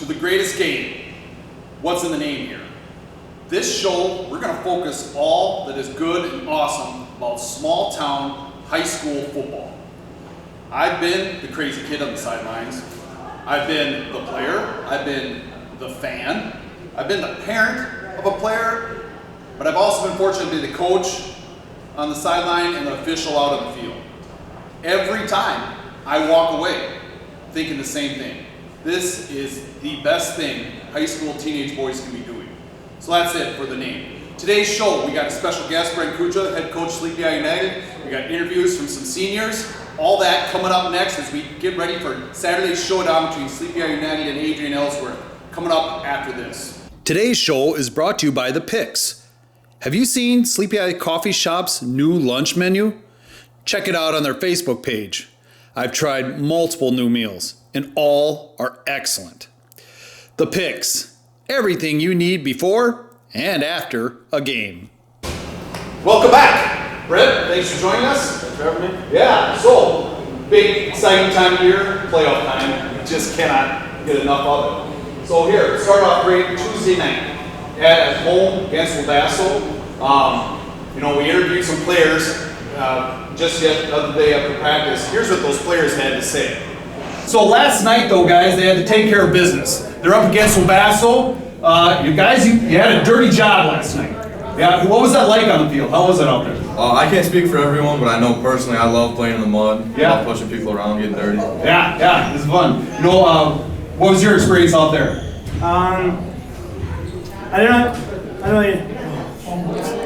the greatest game. What's in the name here? This show, we're going to focus all that is good and awesome about small town high school football. I've been the crazy kid on the sidelines. I've been the player. I've been the fan. I've been the parent of a player, but I've also been fortunate to be the coach on the sideline and the official out on the field. Every time I walk away thinking the same thing. This is the best thing high school teenage boys can be doing. So that's it for the name. Today's show, we got a special guest, Brent Kucha, head coach Sleepy Eye United. We got interviews from some seniors. All that coming up next as we get ready for Saturday's showdown between Sleepy Eye United and Adrian-Ellsworth. Coming up after this. Today's show is brought to you by The Picks. Have you seen Sleepy Eye Coffee Shop's new lunch menu? Check it out on their Facebook page. I've tried multiple new meals, and all are excellent. The Picks. Everything you need before and after a game. Welcome back. Brett, thanks for joining us. Thanks for having me. Yeah, so big, exciting time of year, playoff time. You just cannot get enough of it. So here, start off great Tuesday night at home against LaVasso. We interviewed some players just the other day after practice. Here's what those players had to say. So last night, though, guys, they had to take care of business. They're up against LaVasso. You guys, you had a dirty job last night. Yeah, what was that like on the field? How was it out there? I can't speak for everyone, but I know personally I love playing in the mud. Yeah. I love pushing people around, getting dirty. Yeah, it's fun. What was your experience out there? We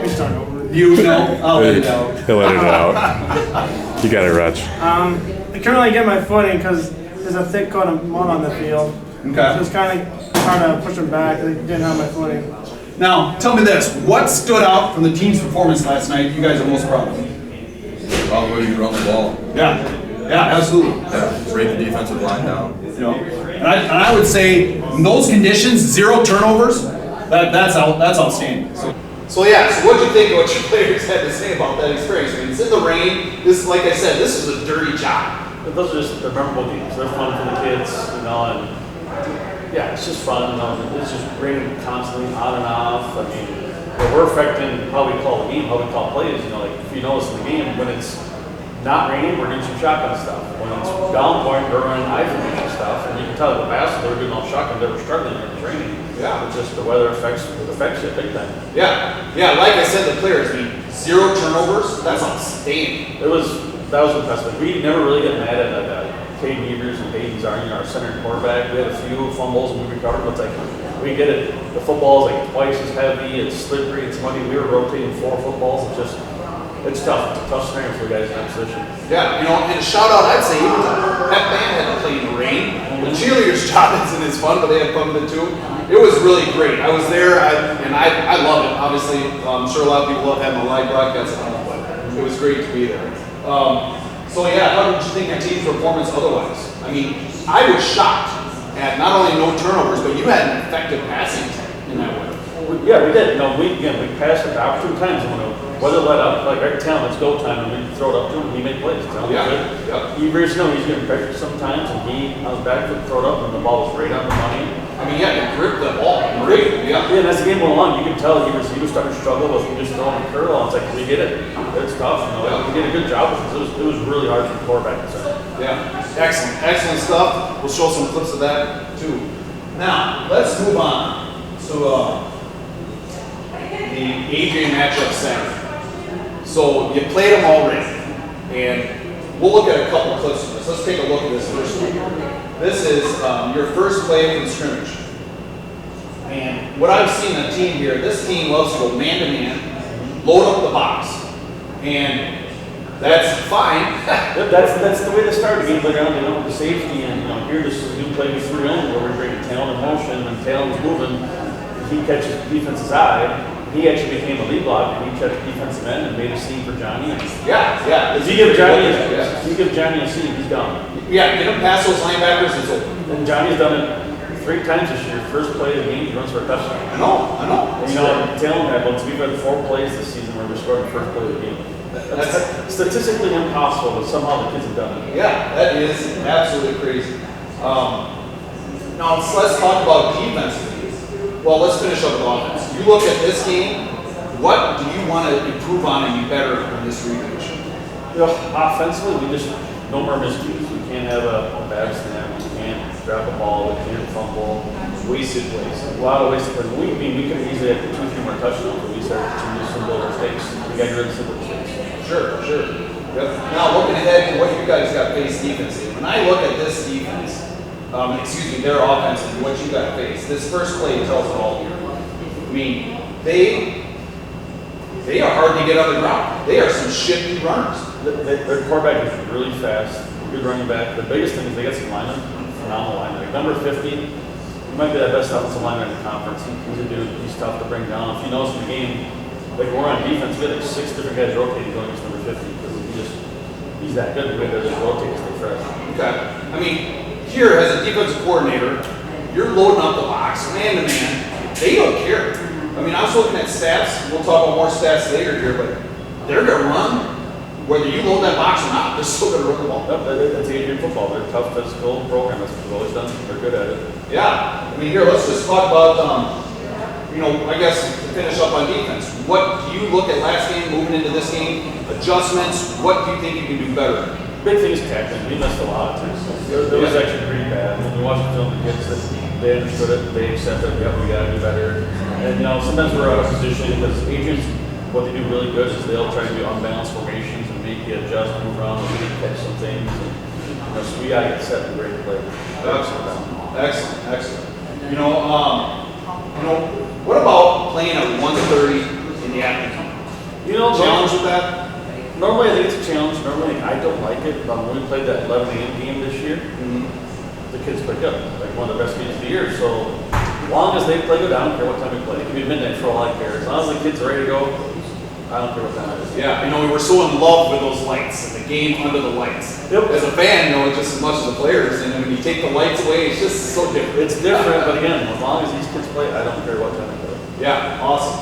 start over. I'll let it out. He'll let it out. You got it, Reg. I couldn't really get my footing because there's a thick coat of mud on the field. Okay. So it's kind of hard to push them back. I didn't have my footing. Now, tell me this. What stood out from the team's performance last night you guys are most proud of? Probably you run the ball. Yeah, absolutely. Yeah, break the defensive line down. And I would say in those conditions, 0 turnovers, that's outstanding. So what did you think of what your players had to say about that experience? I mean, it's in the rain. This, like I said, this is a dirty job. Those are just memorable games. They're fun for the kids, and yeah, it's just fun. It's just raining constantly on and off. I mean, we're affecting how we call the game, how we call plays. If you notice in the game, when it's not raining, we're doing some shotgun stuff. When it's down point, we're running eye formation stuff, and you can tell that the Bass, they were doing all shotgun. They were struggling when it was raining. Yeah. It's just the weather affects you big time. Yeah. Like I said, the players, 0 turnovers. That's outstanding. That was impressive. We never really get mad at Caden Evers and Hayden Zarni, our center quarterback. We had a few fumbles and we recovered, but it's we get it. The football is twice as heavy. It's slippery. It's muddy. We were rotating 4 footballs. It's tough. It's a tough scenario for the guys in that position. Yeah, and a shout out, I'd say even the pep band had to play in the rain. The cheerleaders' job isn't as fun, but they had fun with it too. It was really great. I was there, and I love it. Obviously, I'm sure a lot of people love having a live broadcast on it, but it was great to be there. How did you think your team's performance otherwise? I mean, I was shocked at not only no turnovers, but you had an effective passing in that way. Yeah, we did. We passed it out 2 times. Weather let up, right down, let's go time, and we throw it up to him, he made plays. Evers, he's getting pressure sometimes, and he on his back foot throw it up, and the ball was right on the money. I mean, he gripped the ball. Great. Yeah, and as the game went along, you could tell he was starting to struggle with just throwing the curl. It's we get it. It's tough. We did a good job with it. It was really hard for the quarterback to say. Yeah, excellent stuff. We'll show some clips of that too. Now, let's move on to the Adrian matchup Saturday. So you played them already, and we'll look at a couple of clips of this. Let's take a look at this first one. This is your first play from scrimmage. And what I've seen on the team here, this team loves to go man-to-man, load up the box. And that's fine. that's the way they start the game playground, the safety. And here this is a new play with 3 on where we bring Talon in motion, and Talon's moving. He catches the defense's eye. He actually became a lead block, and he checked the defensive end and made a seam for Johnny. Yeah. If you give Johnny a seam, he's gone. Yeah, get him past those linebackers, it's open. And Johnny's done it 3 times this year. First play of the game, he runs for a touchdown. I know. And Talon had we've had 4 plays this season where we scored the first play of the game. That's statistically impossible, but somehow the kids have done it. Yeah, that is absolutely crazy. Now let's talk about defense. Well, let's finish up with offense. You look at this game. What do you want to improve on and be better in this rematch? You know, offensively, we just no more miscues. We can't have a bad snap. We can't drop a ball. We can't fumble. Wasted plays. A lot of wasted plays. We could easily have 2-3 more touchdowns, but we started to use some little mistakes. We got rid of simple mistakes. Sure. Yep. Now looking ahead to what you guys got faced defensively. When I look at this defense, their offense and what you got faced, this first play tells it all here. I mean, they are hard to get on the ground. They are some shifty runners. Their quarterback is really fast, good running back. The biggest thing is they got some linemen, phenomenal linemen. Like number 50, he might be the best offensive lineman in the conference. He's a dude, he's tough to bring down. If you notice in the game, like when we're on defense, we had like 6 different guys rotating going against number 50 because he's that good. We had to just rotate to stay fresh. Okay. I mean, here as a defensive coordinator, you're loading up the box, man to man. They don't care. I mean, I was looking at stats. We'll talk about more stats later here, but they're going to run. Whether you load that box or not, they're still going to run the ball. Yep, that's Adrian football. They're a tough physical program. That's what they've always done. They're good at it. Yeah. I mean, here, let's just talk about, I guess to finish up on defense. What do you look at last game, moving into this game? Adjustments. What do you think you can do better? Big thing is tackling. We missed a lot of times. It was actually pretty bad. When we watched the film, the kids, they understood it. They accepted it. Yep, we got to do better. And, sometimes we're out of position because Adrian's, what they do really good is they'll try to do unbalanced formations and make you adjust, move around, and we can catch some things. And, so we got to get set and ready to play. Excellent. What about playing at 1:30 in the afternoon? Challenge with that? Normally I think it's a challenge. Normally I don't like it. But when we played that 11 a.m. game this year, the kids played good. Like one of the best games of the year. So as long as they play good, I don't care what time we play. It can be midnight for all I care. As long as the kids are ready to go, I don't care what time it is. Yeah, we were so in love with those lights and the game under the lights. Yep. As a fan, just as much as the players. And then when you take the lights away, it's just so different. It's different, but again, as long as these kids play, I don't care what time they play. Yeah, awesome.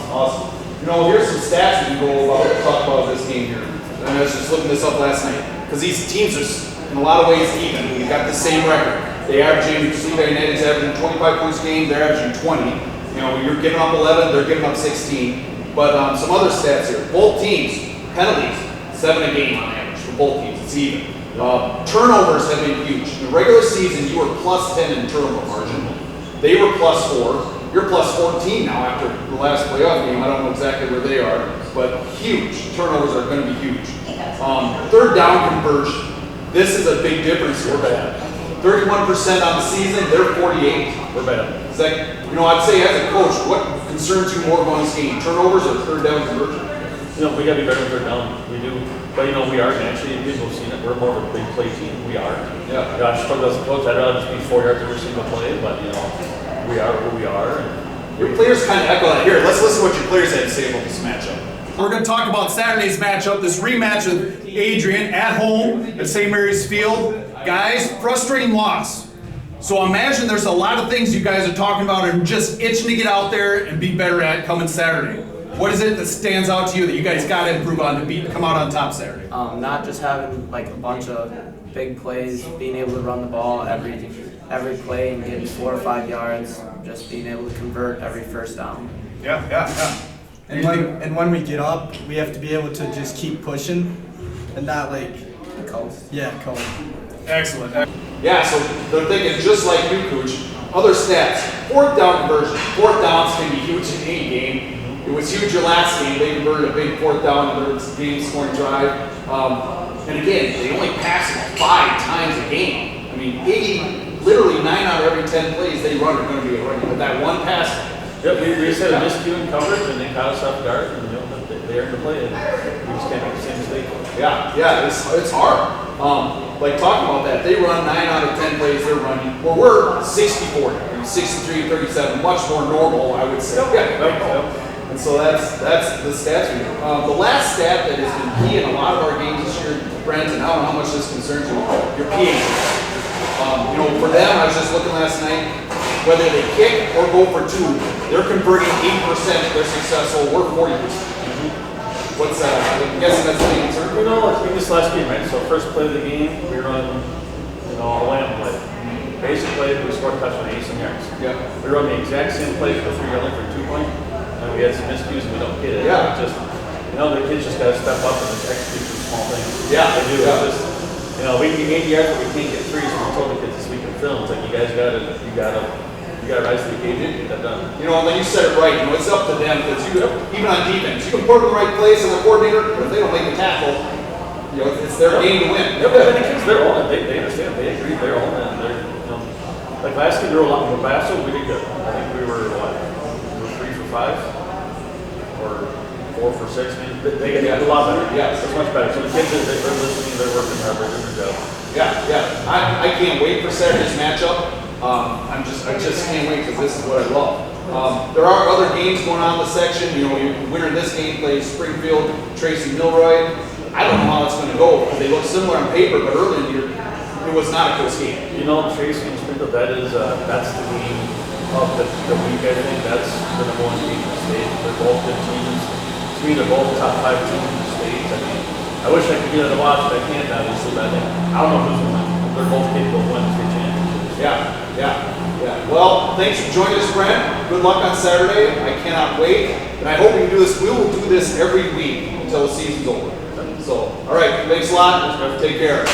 Here's some stats we can talk about this game here. And I was just looking this up last night. Because these teams are, in a lot of ways, even. We've got the same record. They averaging, Sleepy United's averaging 25 points a game, they're averaging 20. You're giving up 11, they're giving up 16. But some other stats here. Both teams, penalties, 7 a game on average for both teams. It's even. Turnovers have been huge. In the regular season, you were plus 10 in turnover margin. They were plus 4. You're plus 14 now after the last playoff game. I don't know exactly where they are, but huge. Turnovers are going to be huge. Third down conversion. This is a big difference here. We're bad. 31% on the season, they're 48. We're bad. Is that, I'd say as a coach, what concerns you more going this game? Turnovers or third down conversion? We got to be better with third down. We do. But, we are naturally, people have seen it, we're more of a big play team. We are. Yeah. I struggle as a coach. I'd rather just be 4 yards every single play, but, we are who we are. Your players kind of echo that. Here, let's listen to what your players had to say about this matchup. We're going to talk about Saturday's matchup, this rematch of Adrian at home at St. Mary's Field. Guys, frustrating loss. So imagine there's a lot of things you guys are talking about and just itching to get out there and be better at coming Saturday. What is it that stands out to you that you guys got to improve on to come out on top Saturday? Not just having a bunch of big plays, being able to run the ball every play and getting 4 or 5 yards, just being able to convert every first down. Yeah. And when we get up, we have to be able to just keep pushing and not Coast. coast. Excellent. Yeah, so they're thinking just like you, Coach. Other stats, 4th down conversion. 4th downs can be huge in any game. It was huge your last game. They converted a big 4th down in their game scoring drive. And again, they only pass it 5 times a game. I mean, literally 9 out of every 10 plays they run are going to be a run. But that one pass. Yep, we just had a miscue in coverage and they caught us off guard and they earned the play and we just can't make the same mistake. Yeah, it's hard. Talking about that, they run 9 out of 10 plays they're running. Well, we're 60-40, 63-37, much more normal, I would say. And so that's the stats we have. The last stat that has been key in a lot of our games this year, friends, and I don't know how much this concerns you, your PAs. For them, I was just looking last night, whether they kick or go for 2, they're converting 8%, they're successful, we're 40%. What's that? I'm guessing that's the big concern. Like this last game, right? So first play of the game, we run, a lamp play. basic play, we scored a touchdown, 87 yards. Yeah. We run the exact same play for 3 yard line for 2 point, and we had some miscues and we don't get it. Yeah. Just, the kids just gotta step up and just execute some small things. Yeah. They do. Yeah. It's just, we can get 80 yards, but we can't get 3, so we told the kids this week in film, it's like, you guys gotta rise to the occasion and get that done. And then you said it right. It's up to them because even on defense, you can put them in the right place as a coordinator, but if they don't make the tackle, it's their game to win. Yeah, but the kids, they're on it. They understand. They agree. They're on it. They're, like last year, we were a lot more faster. We did good. I think we were 3 for 5 or 4 for 6. I mean, they get a lot better. Yeah, it's much better. So the kids, they're listening. They're working hard. They're doing their job. Yeah. I can't wait for Saturday's matchup. I just can't wait because this is what I love. There are other games going on in the section. Your winner in this game plays Springfield, Tracy Milroy. I don't know how it's going to go because they look similar on paper, but early in the year, it was not a close game. Tracy and Springfield, that's the game of the week. I think that's the number 1 game in the state. They're both good teams. To me, they're both top 5 teams in the state. I mean, I wish I could get it to watch, but I can't obviously. But I don't know who's going to win. They're both capable of winning state championships. Yeah. Well, thanks for joining us, Brent. Good luck on Saturday. I cannot wait. And I hope we can do this. We will do this every week until the season's over. So, all right. Thanks a lot. Take care.